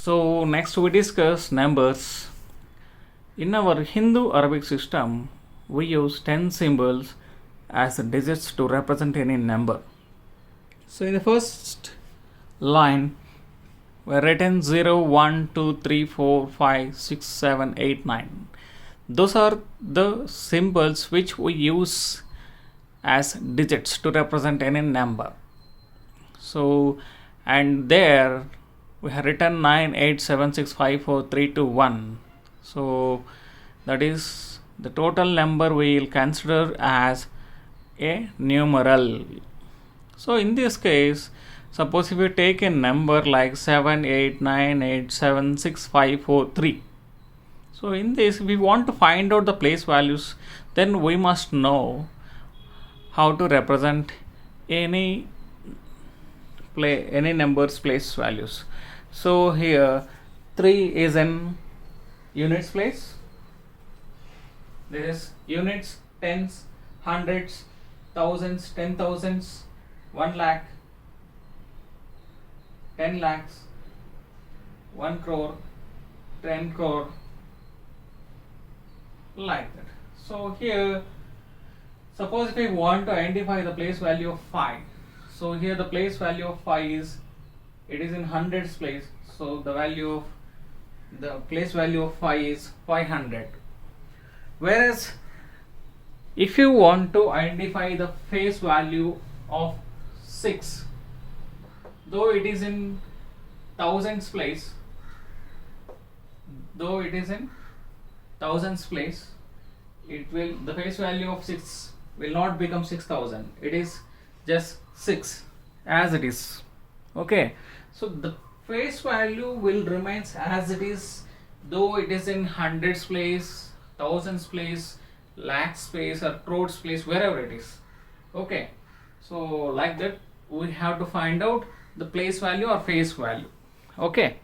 So next we discuss numbers. In our Hindu Arabic system, we use 10 symbols as digits to represent any number. So in the first line, we are written 0, 1, 2, 3, 4, 5, 6, 7, 8, 9. Those are the symbols which we use as digits to represent any number. So, and there we have written 9, 8, 7, 6, 5, 4, 3, 2, 1. So that is the total number we will consider as a numeral. So in this case, suppose if you take a number like 7, 8, 9, 8, 7, 6, 5, 4, 3. So in this, we want to find out the place values, then we must know how to represent any number's place values. So here 3 is in units place. There is units, tens, hundreds, thousands, 10,000s, 1 lakh, 10 lakhs, 1 crore, 10 crore, like that. So here, suppose if we want to identify the place value of 5. So here the place value of 5 is, it is in hundreds place. So the place value of 5 is 500. Whereas if you want to identify the face value of 6, though it is in thousands place, the face value of 6 will not become 6,000. It is just 6 as it is. Okay, so the face value will remain as it is, though it is in hundreds place, thousands place, lakhs place, or crores place, wherever it is. Okay, so like that we have to find out the place value or face value. Okay.